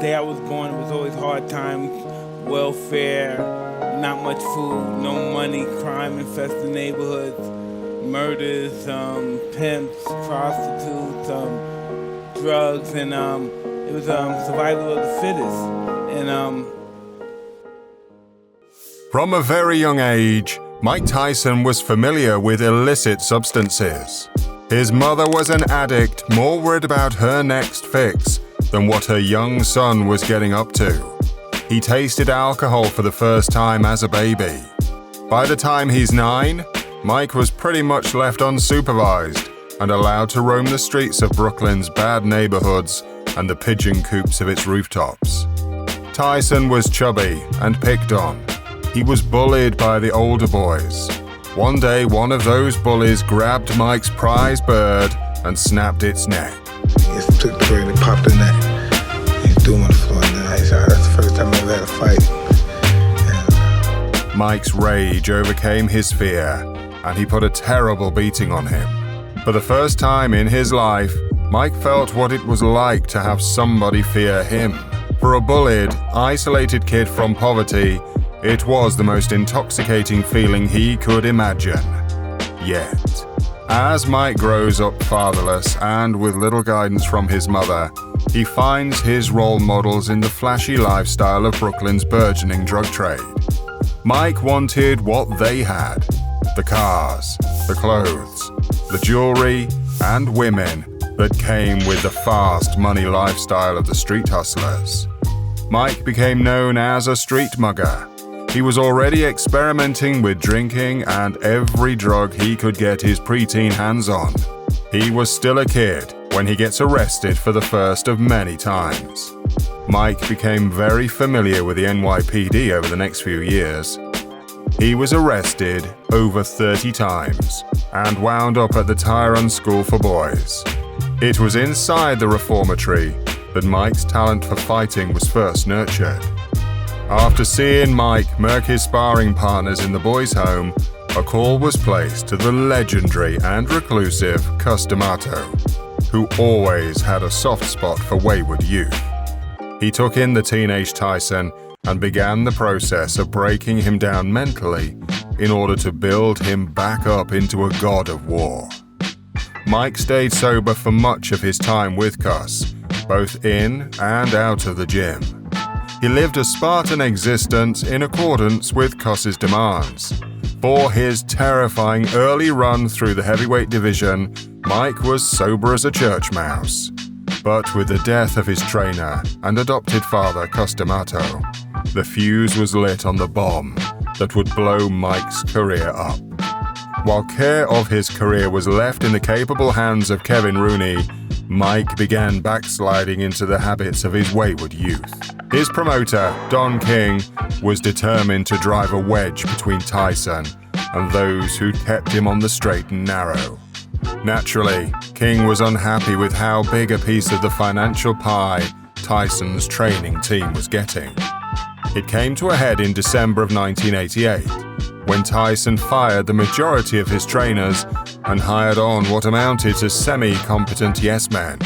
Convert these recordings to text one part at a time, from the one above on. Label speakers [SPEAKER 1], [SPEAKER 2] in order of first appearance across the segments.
[SPEAKER 1] day I was born, it was always hard times, welfare, not much food, no money, crime infested neighborhoods, murders, pimps, prostitutes, drugs, and it was survival of the fittest. And
[SPEAKER 2] From a very young age, Mike Tyson was familiar with illicit substances. His mother was an addict, more worried about her next fix than what her young son was getting up to. He tasted alcohol for the first time as a baby. By the time he's 9, Mike was pretty much left unsupervised and allowed to roam the streets of Brooklyn's bad neighborhoods and the pigeon coops of its rooftops. Tyson was chubby and picked on. He was bullied by the older boys. One day, one of those bullies grabbed Mike's prize bird and snapped its neck.
[SPEAKER 3] He just took the bird and popped the neck. He threw him on the floor, and that's the first time I ever had a fight. And,
[SPEAKER 2] Mike's rage overcame his fear, and he put a terrible beating on him. For the first time in his life, Mike felt what it was like to have somebody fear him. For a bullied, isolated kid from poverty, it was the most intoxicating feeling he could imagine. Yet, as Mike grows up fatherless and with little guidance from his mother, he finds his role models in the flashy lifestyle of Brooklyn's burgeoning drug trade. Mike wanted what they had: the cars, the clothes, the jewelry, and women that came with the fast money lifestyle of the street hustlers. Mike became known as a street mugger. He was already experimenting with drinking and every drug he could get his preteen hands on. He was still a kid when he gets arrested for the first of many times. Mike became very familiar with the NYPD over the next few years. He was arrested over 30 times and wound up at the Tyrone School for Boys. It was inside the reformatory that Mike's talent for fighting was first nurtured. After seeing Mike murk his sparring partners in the boys' home, a call was placed to the legendary and reclusive Cus D'Amato, who always had a soft spot for wayward youth. He took in the teenage Tyson and began the process of breaking him down mentally in order to build him back up into a god of war. Mike stayed sober for much of his time with Cus, both in and out of the gym. He lived a Spartan existence in accordance with Cus's demands. For his terrifying early run through the heavyweight division, Mike was sober as a church mouse. But with the death of his trainer and adopted father, Cus D'Amato, the fuse was lit on the bomb that would blow Mike's career up. While care of his career was left in the capable hands of Kevin Rooney, Mike began backsliding into the habits of his wayward youth. His promoter, Don King, was determined to drive a wedge between Tyson and those who kept him on the straight and narrow. Naturally, King was unhappy with how big a piece of the financial pie Tyson's training team was getting. It came to a head in December of 1988, when Tyson fired the majority of his trainers and hired on what amounted to semi-competent yes-men.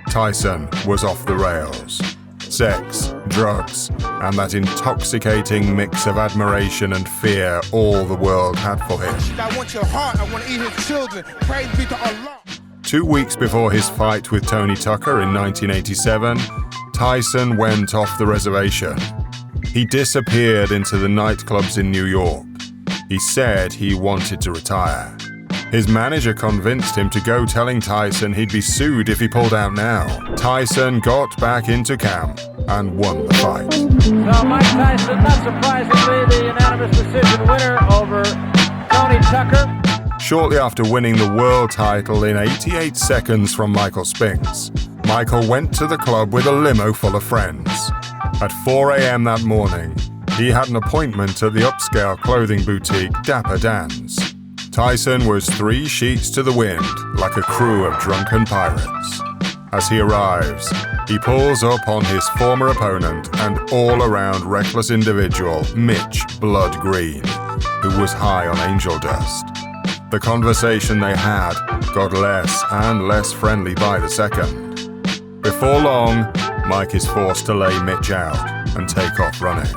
[SPEAKER 2] Tyson was off the rails. Sex, drugs, and that intoxicating mix of admiration and fear all the world had for him.
[SPEAKER 4] I want your heart, I want to eat his children. Praise be to Allah.
[SPEAKER 2] 2 weeks before his fight with Tony Tucker in 1987, Tyson went off the reservation. He disappeared into the nightclubs in New York. He said he wanted to retire. His manager convinced him to go, telling Tyson he'd be sued if he pulled out now. Tyson got back into camp and won the fight.
[SPEAKER 5] So Mike Tyson, not surprisingly, the unanimous decision winner over Tony Tucker.
[SPEAKER 2] Shortly after winning the world title in 88 seconds from Michael Spinks, Michael went to the club with a limo full of friends. At 4 a.m. that morning, he had an appointment at the upscale clothing boutique Dapper Dan's. Tyson was 3 sheets to the wind, like a crew of drunken pirates. As he arrives, he pulls up on his former opponent and all-around reckless individual, Mitch Blood Green, who was high on angel dust. The conversation they had got less and less friendly by the second. Before long, Mike is forced to lay Mitch out and take off running.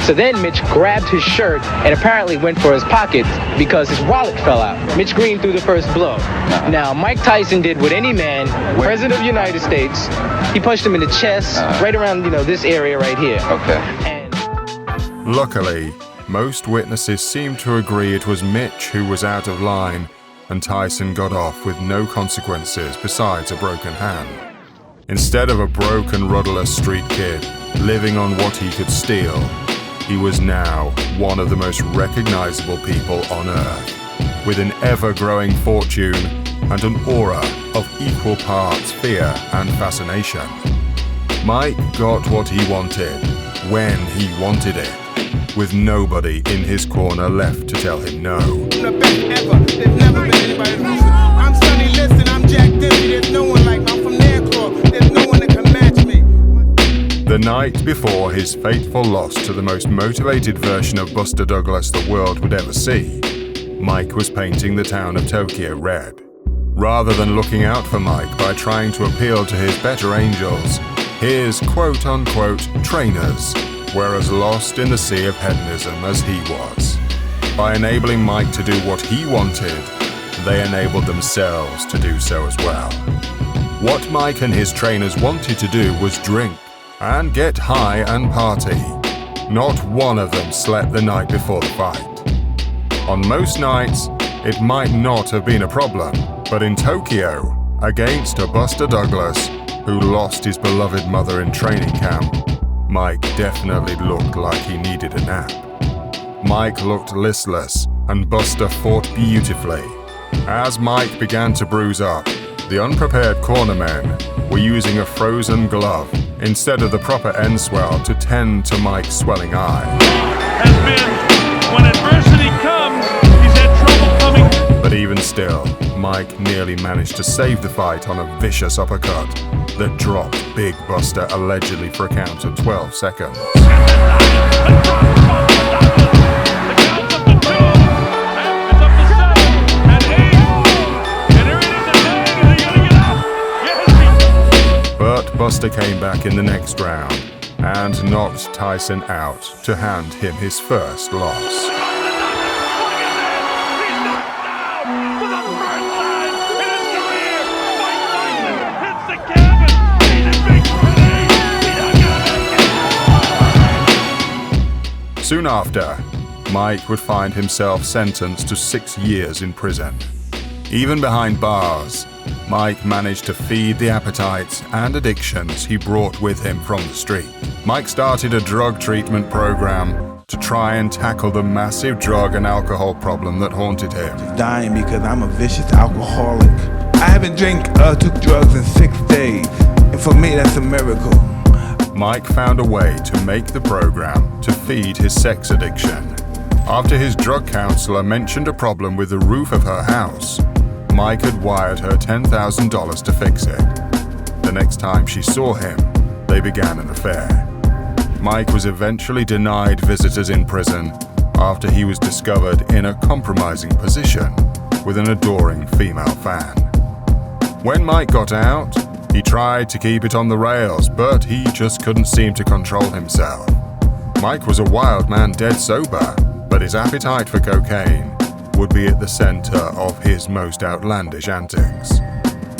[SPEAKER 6] So then Mitch grabbed his shirt and apparently went for his pockets because his wallet fell out. Mitch Green threw the first blow. Now, Mike Tyson did what any man, President of the United States, he punched him in the chest, right around, this area right here.
[SPEAKER 7] Okay.
[SPEAKER 2] Luckily, most witnesses seem to agree it was Mitch who was out of line, and Tyson got off with no consequences besides a broken hand. Instead of a broken, rudderless street kid living on what he could steal, he was now one of the most recognizable people on Earth, with an ever-growing fortune and an aura of equal parts fear and fascination. Mike got what he wanted, when he wanted it, with nobody in his corner left to tell him no.
[SPEAKER 4] I'm the best ever. There's never been anybody losing. I'm Sonny Liston, I'm Jack Dempsey. There's no one like me. I'm from Nairclaw. There's no one that can match me.
[SPEAKER 2] The night before his fateful loss to the most motivated version of Buster Douglas the world would ever see, Mike was painting the town of Tokyo red. Rather than looking out for Mike by trying to appeal to his better angels, his quote-unquote trainers were as lost in the sea of hedonism as he was. By enabling Mike to do what he wanted, they enabled themselves to do so as well. What Mike and his trainers wanted to do was drink and get high and party. Not one of them slept the night before the fight. On most nights, it might not have been a problem, but in Tokyo, against a Buster Douglas who lost his beloved mother in training camp, Mike definitely looked like he needed a nap. Mike looked listless, and Buster fought beautifully. As Mike began to bruise up, the unprepared cornermen were using a frozen glove instead of the proper end swell to tend to Mike's swelling eye.
[SPEAKER 8] Has been, when adversity comes, he's had trouble coming.
[SPEAKER 2] But even still, Mike nearly managed to save the fight on a vicious uppercut that dropped Big Buster allegedly for a count of 12 seconds. But Buster came back in the next round and knocked Tyson out to hand him his first loss. Soon after, Mike would find himself sentenced to 6 years in prison. Even behind bars, Mike managed to feed the appetites and addictions he brought with him from the street. Mike started a drug treatment program to try and tackle the massive drug and alcohol problem that haunted him.
[SPEAKER 3] Dying because I'm a vicious alcoholic. I haven't took drugs in 6 days, and for me that's a miracle.
[SPEAKER 2] Mike found a way to make the program to feed his sex addiction. After his drug counselor mentioned a problem with the roof of her house, Mike had wired her $10,000 to fix it. The next time she saw him, they began an affair. Mike was eventually denied visitors in prison after he was discovered in a compromising position with an adoring female fan. When Mike got out, he tried to keep it on the rails, but he just couldn't seem to control himself. Mike was a wild man dead sober, but his appetite for cocaine would be at the center of his most outlandish antics.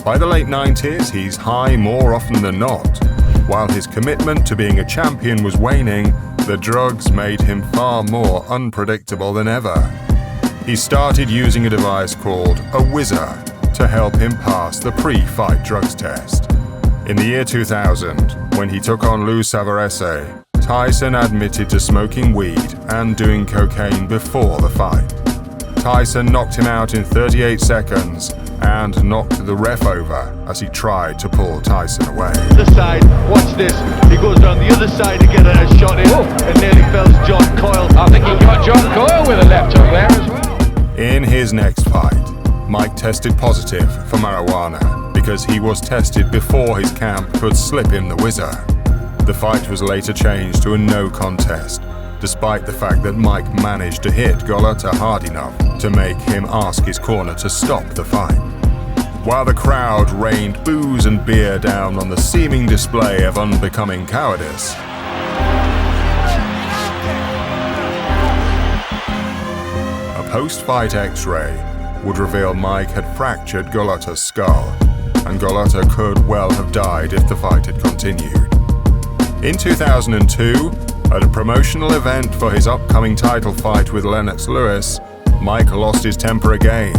[SPEAKER 2] By the late 90s, he's high more often than not. While his commitment to being a champion was waning, the drugs made him far more unpredictable than ever. He started using a device called a whizzer to help him pass the pre-fight drugs test. In the year 2000, when he took on Lou Savarese, Tyson admitted to smoking weed and doing cocaine before the fight. Tyson knocked him out in 38 seconds and knocked the ref over as he tried to pull Tyson away.
[SPEAKER 8] The side, watch this. He goes down the other side to get a shot in and nearly fells John Coyle.
[SPEAKER 5] I think he got John Coyle with a left hook there as well.
[SPEAKER 2] In his next fight, Mike tested positive for marijuana because he was tested before his camp could slip him the whizzer. The fight was later changed to a no contest, despite the fact that Mike managed to hit Golota hard enough to make him ask his corner to stop the fight. while the crowd rained booze and beer down on the seeming display of unbecoming cowardice. A post-fight X-ray would reveal Mike had fractured Golotto's skull, and Golotto could well have died if the fight had continued. In 2002, at a promotional event for his upcoming title fight with Lennox Lewis, Mike lost his temper again.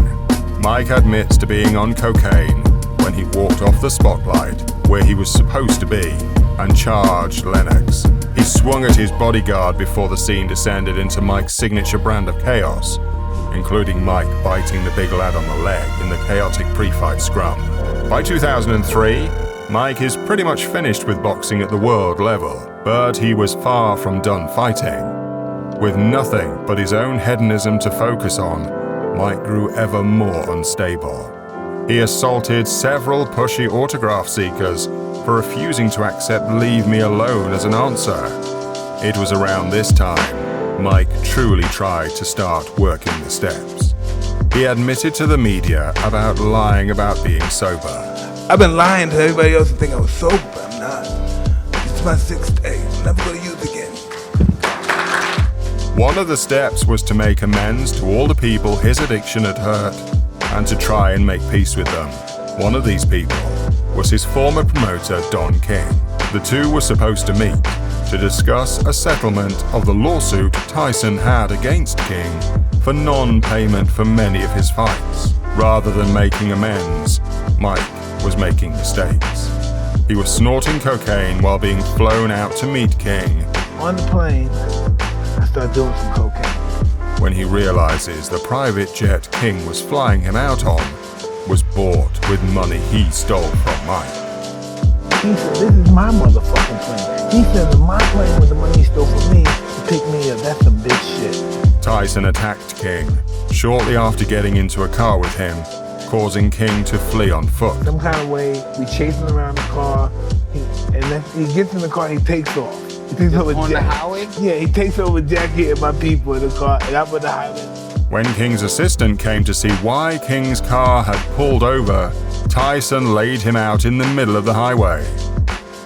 [SPEAKER 2] Mike admits to being on cocaine when he walked off the spotlight where he was supposed to be and charged Lennox. He swung at his bodyguard before the scene descended into Mike's signature brand of chaos, including Mike biting the big lad on the leg in the chaotic pre-fight scrum. By 2003, Mike is pretty much finished with boxing at the world level, but he was far from done fighting. With nothing but his own hedonism to focus on, Mike grew ever more unstable. He assaulted several pushy autograph seekers for refusing to accept "leave me alone" as an answer. It was around this time Mike truly tried to start working the steps. He admitted to the media about lying about being sober.
[SPEAKER 3] I've been lying to everybody else to think I was sober, but I'm not. This is my 6th day. I'm never going to use again.
[SPEAKER 2] One of the steps was to make amends to all the people his addiction had hurt and to try and make peace with them. One of these people was his former promoter, Don King. The two were supposed to meet to discuss a settlement of the lawsuit Tyson had against King for non-payment for many of his fights. Rather than making amends, Mike was making mistakes. He was snorting cocaine while being flown out to meet King.
[SPEAKER 3] On the plane, I started doing some cocaine.
[SPEAKER 2] When he realizes the private jet King was flying him out on was bought with money he stole from Mike.
[SPEAKER 3] He said, "This is my motherfucking plane." He said, "My plane with the money he stole from me to pick me up. That's some big shit."
[SPEAKER 2] Tyson attacked King shortly after getting into a car with him, causing King to flee on foot.
[SPEAKER 3] Some kind of way, we chase him around the car, and then he gets in the car, he takes off. He takes over
[SPEAKER 6] On
[SPEAKER 3] Jack.
[SPEAKER 6] the highway?
[SPEAKER 3] Yeah, he takes over Jackie and my people in the car, and I'm on the highway.
[SPEAKER 2] When King's assistant came to see why King's car had pulled over, Tyson laid him out in the middle of the highway.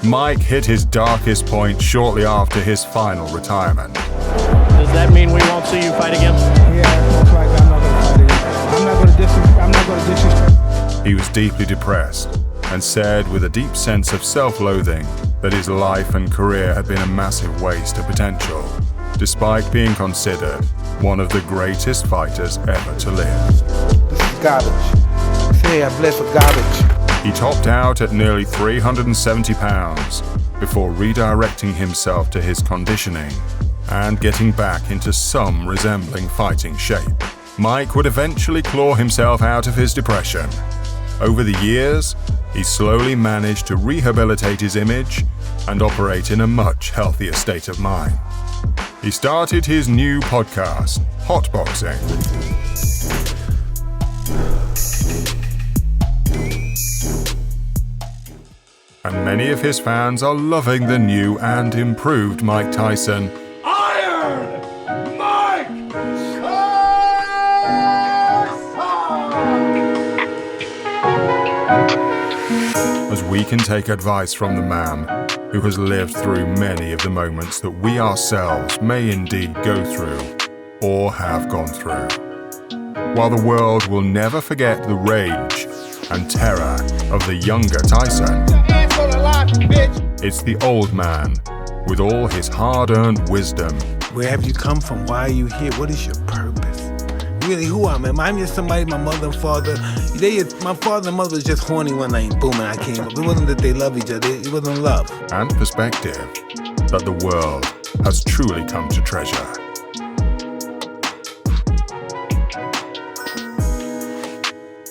[SPEAKER 2] Mike hit his darkest point shortly after his final retirement.
[SPEAKER 5] Does that mean we won't see you fight again?
[SPEAKER 4] Yeah, most likely I'm not going to fight again. I'm not going to disrespect.
[SPEAKER 2] He was deeply depressed and said with a deep sense of self-loathing that his life and career had been a massive waste of potential, despite being considered one of the greatest fighters ever to live.
[SPEAKER 3] This is garbage. Say I bled for garbage.
[SPEAKER 2] He topped out at nearly 370 pounds before redirecting himself to his conditioning and getting back into some resembling fighting shape. Mike would eventually claw himself out of his depression. Over the years, he slowly managed to rehabilitate his image and operate in a much healthier state of mind. He started his new podcast, Hotboxing. And many of his fans are loving the new and improved Mike Tyson.
[SPEAKER 4] Iron Mike
[SPEAKER 2] As we can take advice from the man who has lived through many of the moments that we ourselves may indeed go through or have gone through. While the world will never forget the rage and terror of the younger Tyson, it's the old man with all his hard-earned wisdom.
[SPEAKER 3] Where have you come from? Why are you here? What is your purpose? Really, who am I? I'm just somebody, my mother and father. My father and mother was just horny one night and boom, and I came up. It wasn't that they love each other. It wasn't love.
[SPEAKER 2] And perspective that the world has truly come to treasure.